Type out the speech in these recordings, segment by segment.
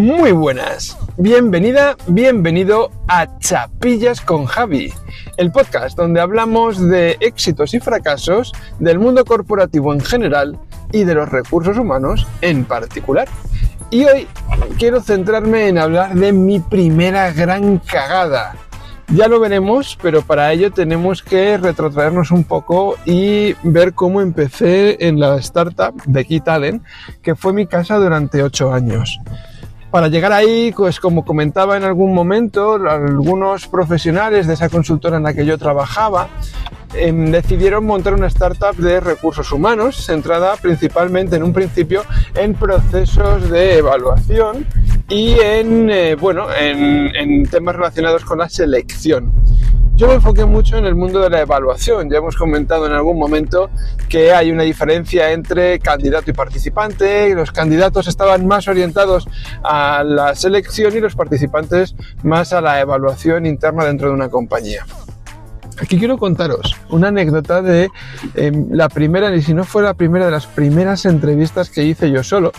Muy buenas, bienvenida, bienvenido a Chapillas con Javi, el podcast donde hablamos de éxitos y fracasos del mundo corporativo en general y de los recursos humanos en particular. Y hoy quiero centrarme en hablar de mi primera gran cagada. Ya lo veremos, pero para ello tenemos que retrotraernos un poco y ver cómo empecé en la startup de Key Talent, que fue mi casa durante 8 años. Para llegar ahí, pues como comentaba en algún momento, algunos profesionales de esa consultora en la que yo trabajaba decidieron montar una startup de recursos humanos centrada principalmente en un principio en procesos de evaluación y en temas relacionados con la selección. Yo me enfoqué mucho en el mundo de la evaluación. Ya hemos comentado en algún momento que hay una diferencia entre candidato y participante. Los candidatos estaban más orientados a la selección y los participantes más a la evaluación interna dentro de una compañía. Aquí quiero contaros una anécdota de la primera, y si no fue la primera, de las primeras entrevistas que hice yo solo,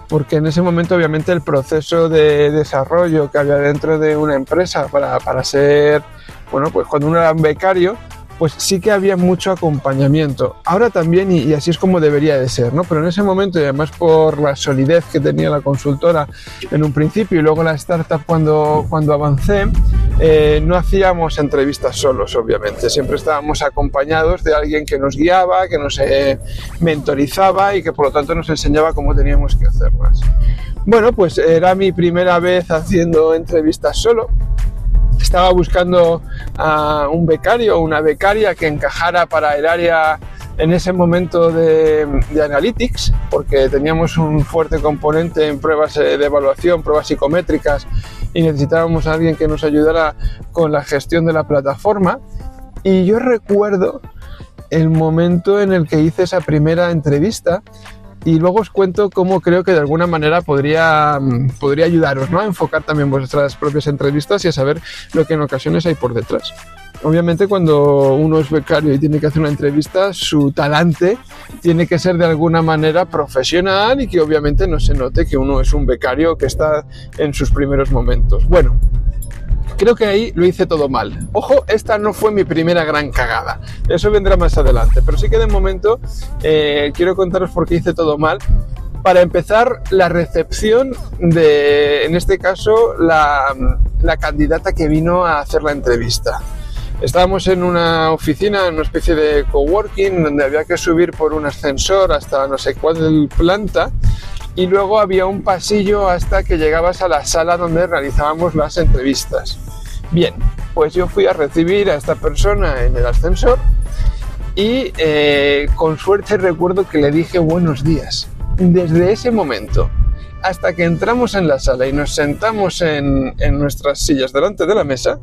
porque en ese momento obviamente el proceso de desarrollo que había dentro de una empresa para ser, pues cuando uno era un becario, pues sí que había mucho acompañamiento. Ahora también, y así es como debería de ser, ¿no? Pero en ese momento, y además por la solidez que tenía la consultora en un principio y luego la startup cuando avancé, no hacíamos entrevistas solos, obviamente. Siempre estábamos acompañados de alguien que nos guiaba, que nos mentorizaba y que por lo tanto nos enseñaba cómo teníamos que hacerlas. Bueno, pues era mi primera vez haciendo entrevistas solo. Estaba buscando a un becario o una becaria que encajara para el área en ese momento de Analytics, porque teníamos un fuerte componente en pruebas de evaluación, pruebas psicométricas, y necesitábamos a alguien que nos ayudara con la gestión de la plataforma. Y yo recuerdo el momento en el que hice esa primera entrevista, y luego os cuento cómo creo que de alguna manera podría ayudaros, ¿no?, a enfocar también vuestras propias entrevistas y a saber lo que en ocasiones hay por detrás. Obviamente cuando uno es becario y tiene que hacer una entrevista, su talante tiene que ser de alguna manera profesional y que obviamente no se note que uno es un becario que está en sus primeros momentos. Bueno, creo que ahí lo hice todo mal. Ojo, esta no fue mi primera gran cagada. Eso vendrá más adelante. Pero sí que de momento quiero contaros por qué hice todo mal. Para empezar, la recepción de, en este caso, la candidata que vino a hacer la entrevista. Estábamos en una oficina, en una especie de coworking, donde había que subir por un ascensor hasta no sé cuál planta. Y luego había un pasillo hasta que llegabas a la sala donde realizábamos las entrevistas. Bien, pues yo fui a recibir a esta persona en el ascensor y con suerte recuerdo que le dije buenos días. Desde ese momento hasta que entramos en la sala y nos sentamos en nuestras sillas delante de la mesa,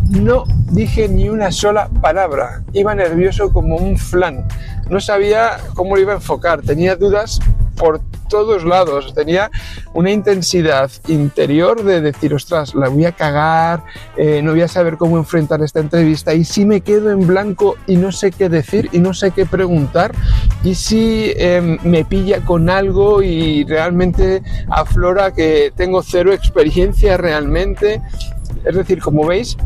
no dije ni una sola palabra. Iba nervioso como un flan. No sabía cómo lo iba a enfocar. Tenía dudas por todos lados. Tenía una intensidad interior de decir, ostras, la voy a cagar, no voy a saber cómo enfrentar esta entrevista, y si me quedo en blanco y no sé qué decir y no sé qué preguntar, y si me pilla con algo y realmente aflora que tengo cero experiencia realmente. Es decir, como veis,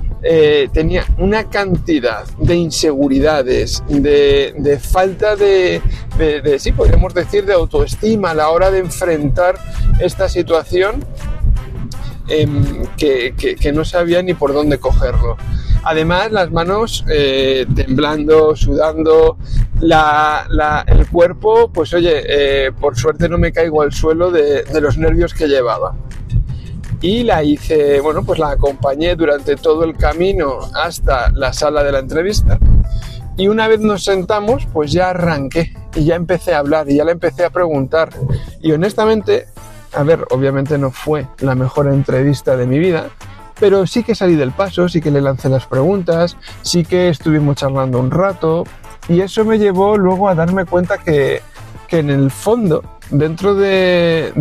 tenía una cantidad de inseguridades, de falta sí, podríamos decir, de autoestima a la hora de enfrentar esta situación, que no sabía ni por dónde cogerlo. Además, las manos temblando, sudando, el cuerpo, pues oye, por suerte no me caigo al suelo de los nervios que llevaba. Y la hice, pues la acompañé durante todo el camino hasta la sala de la entrevista. Y una vez nos sentamos, pues ya arranqué y ya empecé a hablar y ya le empecé a preguntar. Y honestamente, obviamente no fue la mejor entrevista de mi vida, pero sí que salí del paso, sí que le lancé las preguntas, sí que estuvimos charlando un rato, y eso me llevó luego a darme cuenta que en el fondo, dentro de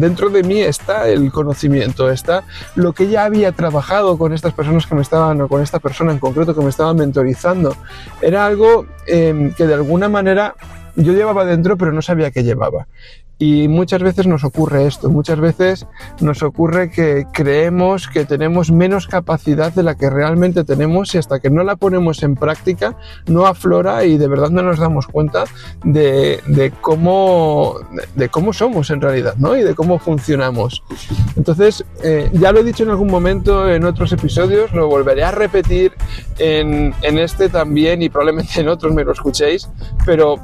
mí está el conocimiento, está lo que ya había trabajado con estas personas o con esta persona en concreto que me estaba mentorizando. Era algo que de alguna manera yo llevaba dentro, pero no sabía que llevaba. Y muchas veces nos ocurre esto, muchas veces nos ocurre que creemos que tenemos menos capacidad de la que realmente tenemos y hasta que no la ponemos en práctica no aflora y de verdad no nos damos cuenta de cómo somos en realidad, ¿no? Y de cómo funcionamos. Entonces, ya lo he dicho en algún momento en otros episodios, lo volveré a repetir en este también y probablemente en otros me lo escuchéis, pero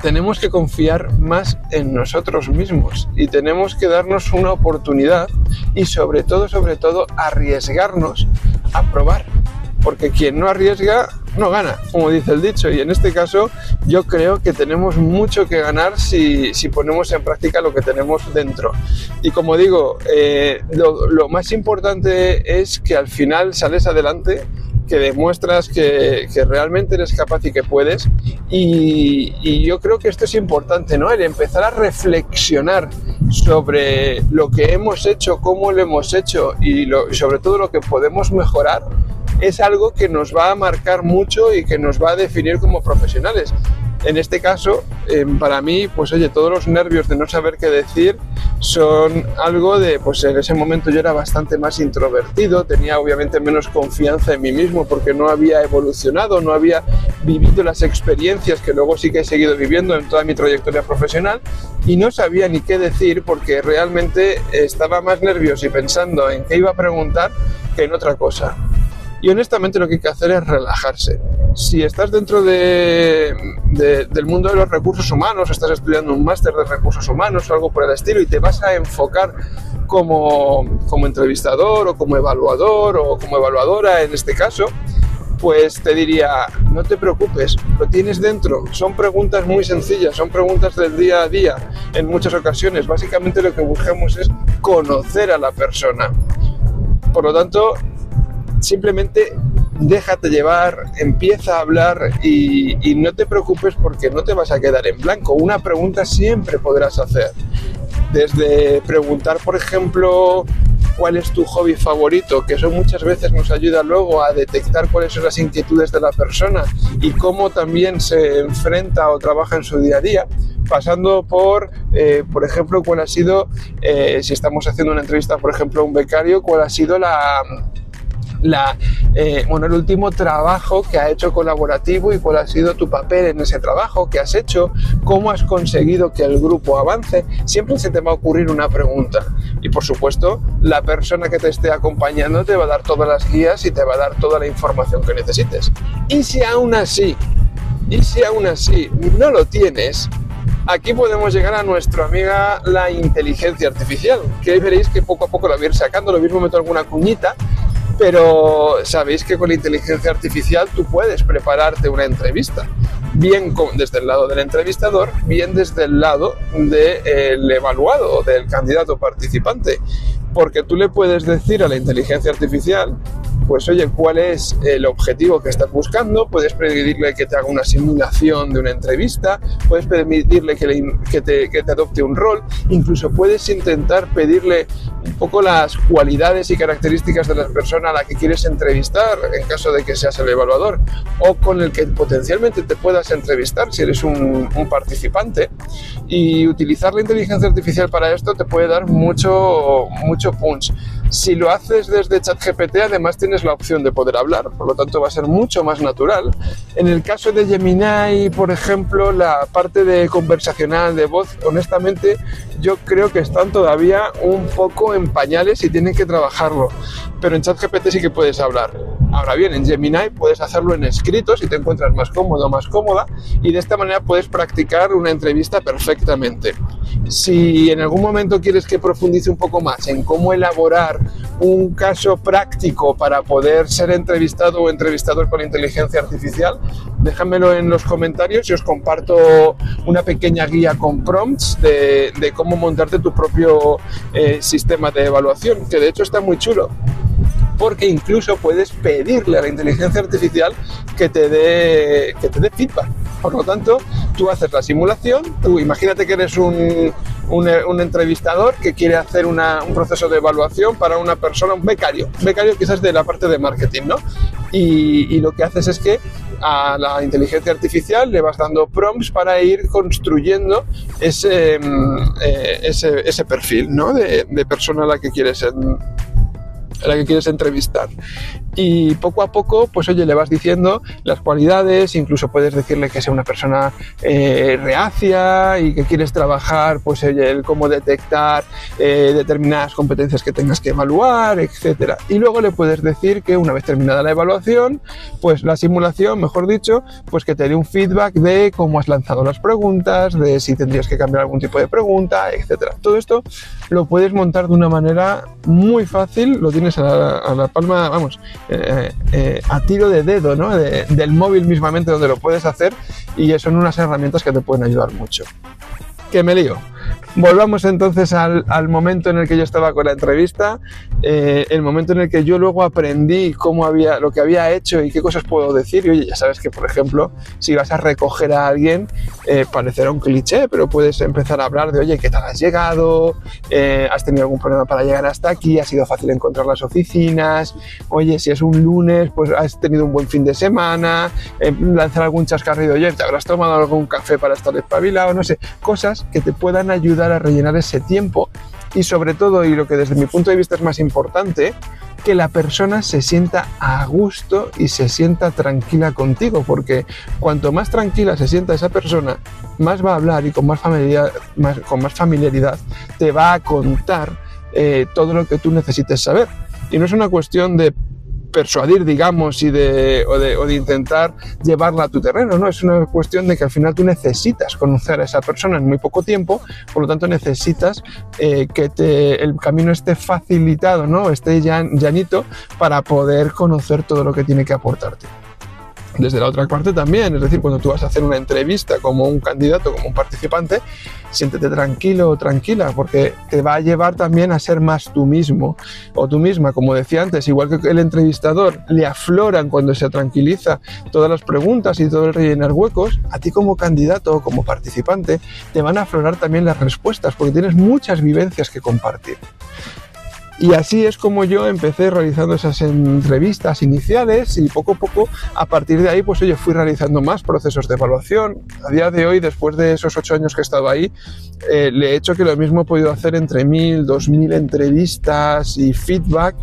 tenemos que confiar más en nosotros mismos y tenemos que darnos una oportunidad y sobre todo arriesgarnos a probar, porque quien no arriesga no gana, como dice el dicho, y en este caso yo creo que tenemos mucho que ganar si ponemos en práctica lo que tenemos dentro. Y como digo, lo más importante es que al final sales adelante, que demuestras que realmente eres capaz y que puedes, y yo creo que esto es importante, ¿no? El empezar a reflexionar sobre lo que hemos hecho, cómo lo hemos hecho y sobre todo lo que podemos mejorar es algo que nos va a marcar mucho y que nos va a definir como profesionales. En este caso, para mí, pues oye, todos los nervios de no saber qué decir son algo de, pues en ese momento yo era bastante más introvertido, tenía obviamente menos confianza en mí mismo porque no había evolucionado, no había vivido las experiencias que luego sí que he seguido viviendo en toda mi trayectoria profesional y no sabía ni qué decir porque realmente estaba más nervioso y pensando en qué iba a preguntar que en otra cosa. Y honestamente lo que hay que hacer es relajarse. Si estás dentro del mundo de los recursos humanos, estás estudiando un máster de recursos humanos o algo por el estilo y te vas a enfocar como entrevistador o como evaluador o como evaluadora en este caso, pues te diría, no te preocupes, lo tienes dentro. Son preguntas muy sencillas, son preguntas del día a día en muchas ocasiones. Básicamente lo que buscamos es conocer a la persona. Por lo tanto, simplemente déjate llevar, empieza a hablar y no te preocupes porque no te vas a quedar en blanco. Una pregunta siempre podrás hacer. Desde preguntar, por ejemplo, cuál es tu hobby favorito, que eso muchas veces nos ayuda luego a detectar cuáles son las inquietudes de la persona y cómo también se enfrenta o trabaja en su día a día, pasando por ejemplo, cuál ha sido, si estamos haciendo una entrevista, por ejemplo, a un becario, cuál ha sido el último trabajo que ha hecho colaborativo y cuál ha sido tu papel en ese trabajo que has hecho, cómo has conseguido que el grupo avance. Siempre se te va a ocurrir una pregunta y por supuesto la persona que te esté acompañando te va a dar todas las guías y te va a dar toda la información que necesites. Y si aún así no lo tienes, aquí podemos llegar a nuestra amiga la inteligencia artificial, que ahí veréis que poco a poco la voy a ir sacando. Lo mismo meto alguna cuñita, pero sabéis que con la inteligencia artificial tú puedes prepararte una entrevista, bien desde el lado del entrevistador, bien desde el lado del evaluado o del candidato participante, porque tú le puedes decir a la inteligencia artificial, pues oye, ¿cuál es el objetivo que estás buscando? Puedes pedirle que te haga una simulación de una entrevista, puedes pedirle que te adopte un rol, incluso puedes intentar pedirle un poco las cualidades y características de la persona a la que quieres entrevistar en caso de que seas el evaluador o con el que potencialmente te puedas entrevistar si eres un participante. Y utilizar la inteligencia artificial para esto te puede dar mucho punch. Si lo haces desde ChatGPT, además tienes la opción de poder hablar, por lo tanto va a ser mucho más natural. En el caso de Gemini, por ejemplo, la parte de conversacional de voz, honestamente, yo creo que están todavía un poco en pañales y tienen que trabajarlo, pero en ChatGPT sí que puedes hablar. Ahora bien, en Gemini puedes hacerlo en escrito si te encuentras más cómodo o más cómoda y de esta manera puedes practicar una entrevista perfectamente. Si en algún momento quieres que profundice un poco más en cómo elaborar un caso práctico para poder ser entrevistado o entrevistador con inteligencia artificial, déjamelo en los comentarios y os comparto una pequeña guía con prompts de cómo montarte tu propio sistema de evaluación, que de hecho está muy chulo, porque incluso puedes pedirle a la inteligencia artificial que te dé feedback. Por lo tanto, tú haces la simulación, tú imagínate que eres un entrevistador que quiere hacer un proceso de evaluación para una persona, un becario quizás de la parte de marketing, ¿no? y lo que haces es que a la inteligencia artificial le vas dando prompts para ir construyendo ese perfil, ¿no? de persona a la que quieres entrevistar. Y poco a poco, pues oye, le vas diciendo las cualidades, incluso puedes decirle que sea una persona reacia y que quieres trabajar, pues oye, el cómo detectar determinadas competencias que tengas que evaluar, etcétera. Y luego le puedes decir que una vez terminada la evaluación, pues la simulación, mejor dicho, pues que te dé un feedback de cómo has lanzado las preguntas, de si tendrías que cambiar algún tipo de pregunta, etcétera. Todo esto lo puedes montar de una manera muy fácil, lo tienes a la palma, vamos, a tiro de dedo, ¿no? Del móvil mismamente, donde lo puedes hacer, y son unas herramientas que te pueden ayudar mucho. Que me lío. Volvamos entonces al momento en el que yo estaba con la entrevista, el momento en el que yo luego aprendí lo que había hecho y qué cosas puedo decir. Y oye, ya sabes que, por ejemplo, si vas a recoger a alguien, parecerá un cliché, pero puedes empezar a hablar de, oye, ¿qué tal has llegado? ¿Has tenido algún problema para llegar hasta aquí? ¿Ha sido fácil encontrar las oficinas? Oye, si es un lunes, pues has tenido un buen fin de semana, lanzar algún chascarrillo, oye, ¿te habrás tomado algún café para estar espabilado? No sé, cosas que te puedan ayudar a rellenar ese tiempo, y sobre todo, y lo que desde mi punto de vista es más importante, que la persona se sienta a gusto y se sienta tranquila contigo, porque cuanto más tranquila se sienta esa persona, más va a hablar y con más familiaridad te va a contar todo lo que tú necesites saber. Y no es una cuestión de persuadir, digamos, o de intentar llevarla a tu terreno, ¿no? Es una cuestión de que al final tú necesitas conocer a esa persona en muy poco tiempo, por lo tanto necesitas que el camino esté facilitado, ¿no? Esté llanito para poder conocer todo lo que tiene que aportarte. Desde la otra parte también, es decir, cuando tú vas a hacer una entrevista como un candidato, como un participante, siéntete tranquilo o tranquila, porque te va a llevar también a ser más tú mismo o tú misma. Como decía antes, igual que el entrevistador le afloran cuando se tranquiliza todas las preguntas y todo el rellenar huecos, a ti como candidato o como participante te van a aflorar también las respuestas, porque tienes muchas vivencias que compartir. Y así es como yo empecé realizando esas entrevistas iniciales, y poco a poco, a partir de ahí, pues oye, fui realizando más procesos de evaluación. A día de hoy, después de esos 8 años que he estado ahí, le he hecho que lo mismo he podido hacer entre 1000, 2000 entrevistas y feedback,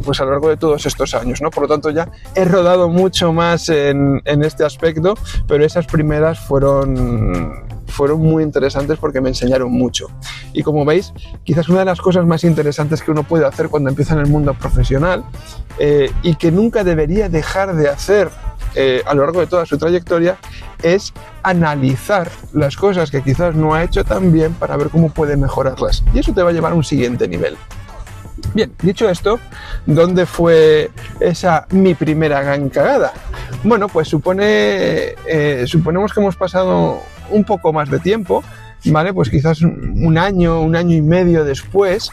pues a lo largo de todos estos años, ¿no? Por lo tanto, ya he rodado mucho más en este aspecto, pero esas primeras fueron muy interesantes porque me enseñaron mucho. Y como veis, quizás una de las cosas más interesantes que uno puede hacer cuando empieza en el mundo profesional, y que nunca debería dejar de hacer a lo largo de toda su trayectoria, es analizar las cosas que quizás no ha hecho tan bien para ver cómo puede mejorarlas. Y eso te va a llevar a un siguiente nivel. Bien, dicho esto, ¿dónde fue esa mi primera gran cagada? Bueno, pues suponemos que hemos pasado un poco más de tiempo, ¿vale? Pues quizás un año y medio después,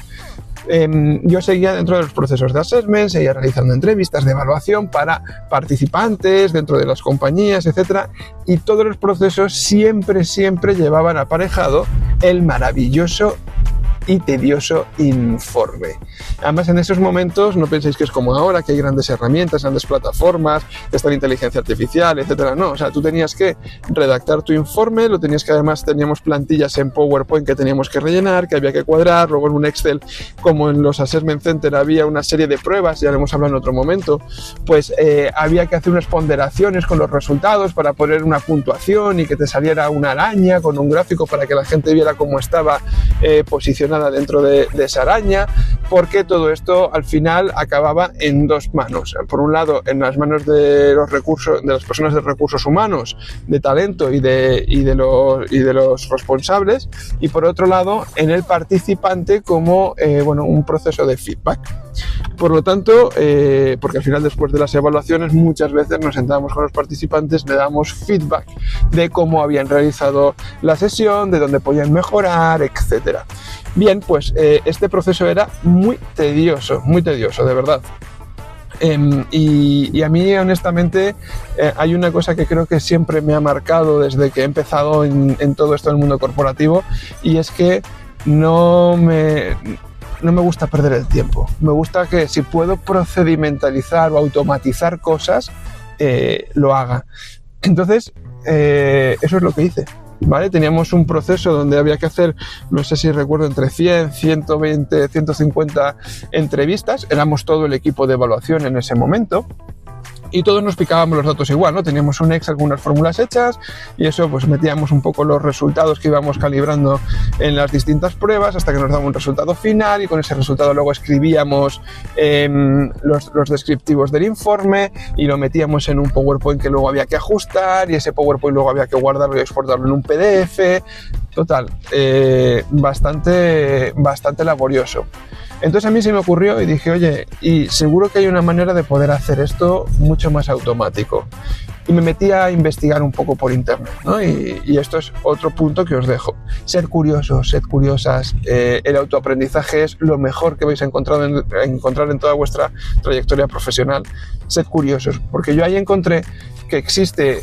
yo seguía dentro de los procesos de assessment, seguía realizando entrevistas de evaluación para participantes dentro de las compañías, etcétera, y todos los procesos siempre llevaban aparejado el maravilloso y tedioso informe. Además, en esos momentos no penséis que es como ahora, que hay grandes herramientas, grandes plataformas, que está la inteligencia artificial, etcétera. No, o sea, tú tenías que redactar tu informe, además teníamos plantillas en PowerPoint que teníamos que rellenar, que había que cuadrar, luego en un Excel, como en los Assessment Center había una serie de pruebas, ya lo hemos hablado en otro momento, pues había que hacer unas ponderaciones con los resultados para poner una puntuación y que te saliera una araña con un gráfico para que la gente viera cómo estaba posicionada dentro de esa araña, porque todo esto al final acababa en dos manos. Por un lado, en las manos de las personas de recursos humanos, de talento y de los responsables, y por otro lado, en el participante como un proceso de feedback. Por lo tanto, porque al final, después de las evaluaciones, muchas veces nos sentábamos con los participantes, le damos feedback de cómo habían realizado la sesión, de dónde podían mejorar, etcétera. Bien, pues este proceso era muy tedioso, de verdad. Y a mí, honestamente, hay una cosa que creo que siempre me ha marcado desde que he empezado en todo esto del mundo corporativo, y es que no me gusta perder el tiempo. Me gusta que si puedo procedimentalizar o automatizar cosas, lo haga. Entonces, eso es lo que hice. ¿Vale? Teníamos un proceso donde había que hacer, no sé si recuerdo, entre 100, 120, 150 entrevistas. Éramos todo el equipo de evaluación en ese momento. Y todos nos picábamos los datos igual, ¿no? Teníamos un Excel con unas fórmulas hechas y eso pues metíamos un poco los resultados que íbamos calibrando en las distintas pruebas hasta que nos daba un resultado final y con ese resultado luego escribíamos los descriptivos del informe y lo metíamos en un PowerPoint que luego había que ajustar y ese PowerPoint luego había que guardarlo y exportarlo en un PDF. Total, bastante laborioso. Entonces a mí se me ocurrió y dije, oye, y seguro que hay una manera de poder hacer esto mucho más automático. Y me metí a investigar un poco por internet, ¿no? Y esto es otro punto que os dejo. Ser curiosos, sed curiosas. El autoaprendizaje es lo mejor que vais a encontrar en toda vuestra trayectoria profesional. Sed curiosos, porque yo ahí encontré que existe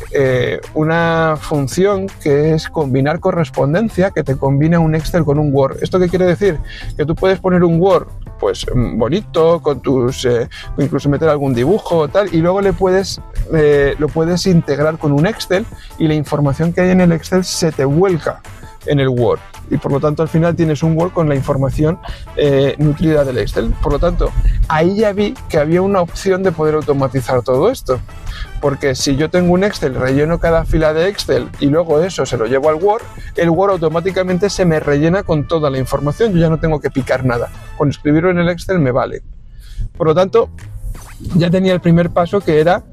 una función que es combinar correspondencia, que te combina un Excel con un Word. ¿Esto qué quiere decir? Que tú puedes poner un Word pues bonito, con tus incluso meter algún dibujo o tal, y luego lo puedes integrar con un Excel y la información que hay en el Excel se te vuelca en el Word. Y por lo tanto al final tienes un Word con la información nutrida del Excel. Por lo tanto, ahí ya vi que había una opción de poder automatizar todo esto. Porque si yo tengo un Excel, relleno cada fila de Excel y luego eso se lo llevo al Word, el Word automáticamente se me rellena con toda la información. Yo ya no tengo que picar nada. Con escribirlo en el Excel me vale. Por lo tanto, ya tenía el primer paso, que era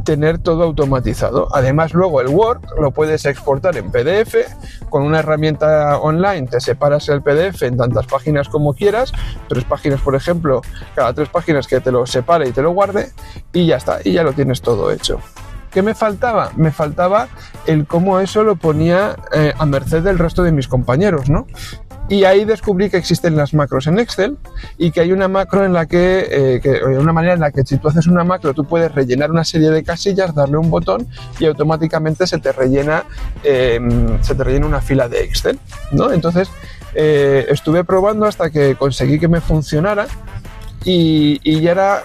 tener todo automatizado. Además, luego el Word lo puedes exportar en PDF. Con una herramienta online te separas el PDF en tantas páginas como quieras, 3 páginas por ejemplo, cada 3 páginas que te lo separe y te lo guarde, y ya está, y ya lo tienes todo hecho. ¿Qué me faltaba? Me faltaba el cómo eso lo ponía a merced del resto de mis compañeros, ¿no? Y ahí descubrí que existen las macros en Excel y que hay una macro en la una manera en la que si tú haces una macro tú puedes rellenar una serie de casillas, darle un botón y automáticamente se te rellena una fila de Excel, ¿no? Entonces estuve probando hasta que conseguí que me funcionara y ya era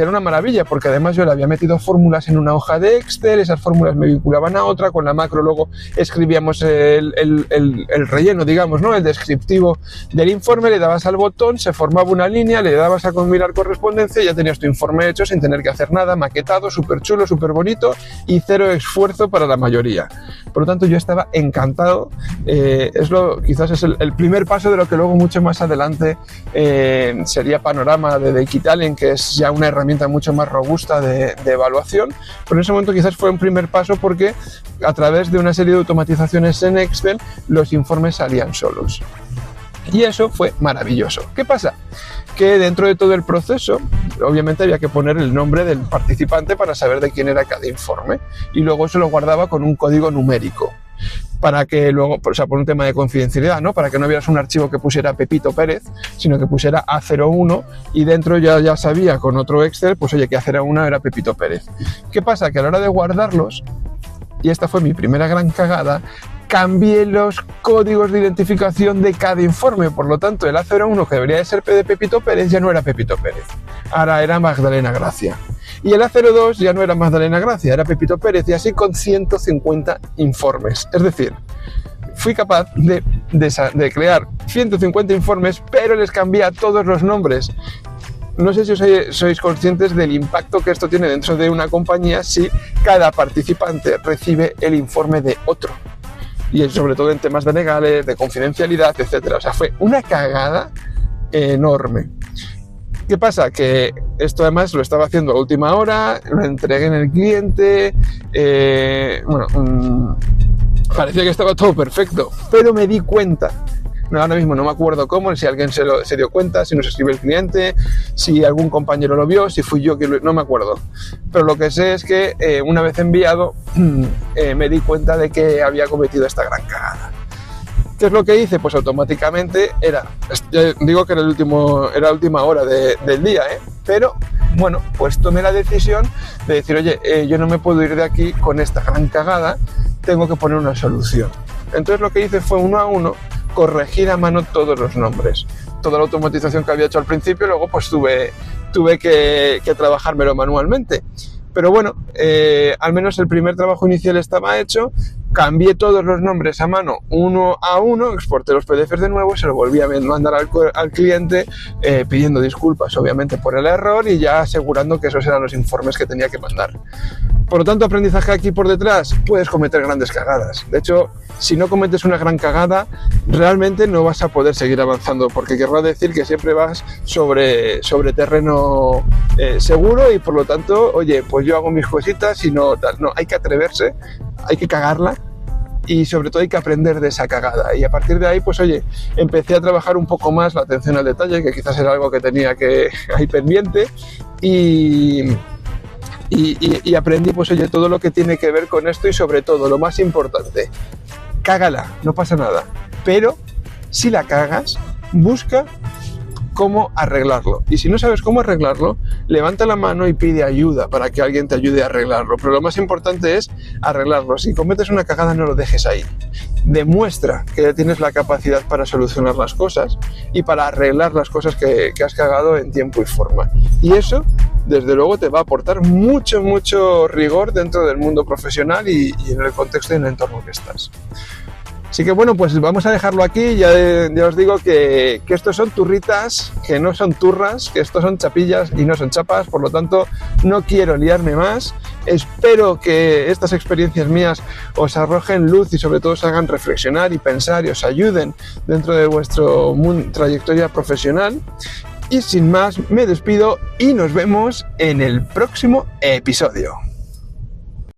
una maravilla, porque además yo le había metido fórmulas en una hoja de Excel, esas fórmulas me vinculaban a otra, con la macro luego escribíamos el relleno, digamos, ¿no? El descriptivo del informe, le dabas al botón, se formaba una línea, le dabas a combinar correspondencia y ya tenías tu informe hecho sin tener que hacer nada, maquetado, súper chulo, súper bonito y cero esfuerzo para la mayoría. Por lo tanto, yo estaba encantado. Quizás es el primer paso de lo que luego mucho más adelante sería Panorama de Digitalent, que es ya una herramienta mucho más robusta de evaluación, pero en ese momento quizás fue un primer paso porque a través de una serie de automatizaciones en Excel los informes salían solos. Y eso fue maravilloso. ¿Qué pasa? Que dentro de todo el proceso, obviamente había que poner el nombre del participante para saber de quién era cada informe, y luego se lo guardaba con un código numérico, para que luego, o sea, por un tema de confidencialidad, ¿no? Para que no vieras un archivo que pusiera Pepito Pérez, sino que pusiera A01 y dentro ya sabía con otro Excel, pues oye, que A01 era Pepito Pérez. ¿Qué pasa? Que a la hora de guardarlos, y esta fue mi primera gran cagada, cambié los códigos de identificación de cada informe. Por lo tanto, el A01, que debería de ser de Pepito Pérez, ya no era Pepito Pérez, ahora era Magdalena Gracia. Y el A02 ya no era Magdalena Gracia, era Pepito Pérez, y así con 150 informes. Es decir, fui capaz de crear 150 informes, pero les cambié a todos los nombres. No sé si sois conscientes del impacto que esto tiene dentro de una compañía si cada participante recibe el informe de otro. Y sobre todo en temas de legales, de confidencialidad, etcétera. O sea, fue una cagada enorme. ¿Qué pasa? Que esto además lo estaba haciendo a última hora, lo entregué en el cliente, parecía que estaba todo perfecto, pero me di cuenta. No, ahora mismo no me acuerdo cómo, si alguien se dio cuenta, si nos escribió el cliente, si algún compañero lo vio, si fui yo que no me acuerdo. Pero lo que sé es que una vez enviado me di cuenta de que había cometido esta gran cagada. ¿Qué es lo que hice? Pues automáticamente digo que era la última hora del día, pero bueno, pues tomé la decisión de decir, oye, yo no me puedo ir de aquí con esta gran cagada, tengo que poner una solución. Entonces lo que hice fue uno a uno corregir a mano todos los nombres. Toda la automatización que había hecho al principio, luego pues tuve que trabajármelo manualmente. Pero bueno, al menos el primer trabajo inicial estaba hecho, cambié todos los nombres a mano uno a uno, exporté los PDFs de nuevo, se lo volví a mandar al cliente pidiendo disculpas obviamente por el error y ya asegurando que esos eran los informes que tenía que mandar. Por lo tanto, aprendizaje aquí por detrás, puedes cometer grandes cagadas. De hecho, si no cometes una gran cagada, realmente no vas a poder seguir avanzando, porque querrá decir que siempre vas sobre terreno seguro y por lo tanto, oye, pues yo hago mis cositas y no tal. No, hay que atreverse, hay que cagarla y sobre todo hay que aprender de esa cagada. Y a partir de ahí, pues oye, empecé a trabajar un poco más la atención al detalle, que quizás era algo que tenía que ahí pendiente y aprendí, pues oye, todo lo que tiene que ver con esto y sobre todo, lo más importante, cágala, no pasa nada, pero si la cagas, busca cómo arreglarlo. Y si no sabes cómo arreglarlo, levanta la mano y pide ayuda para que alguien te ayude a arreglarlo. Pero lo más importante es arreglarlo. Si cometes una cagada, no lo dejes ahí. Demuestra que ya tienes la capacidad para solucionar las cosas y para arreglar las cosas que has cagado en tiempo y forma. Y eso, desde luego, te va a aportar mucho, mucho rigor dentro del mundo profesional y en el contexto y en el entorno que estás. Así que bueno, pues vamos a dejarlo aquí. Ya os digo que estos son turritas, que no son turras, que estos son chapillas y no son chapas, por lo tanto no quiero liarme más. Espero que estas experiencias mías os arrojen luz y sobre todo os hagan reflexionar y pensar y os ayuden dentro de vuestra trayectoria profesional. Y sin más, me despido y nos vemos en el próximo episodio.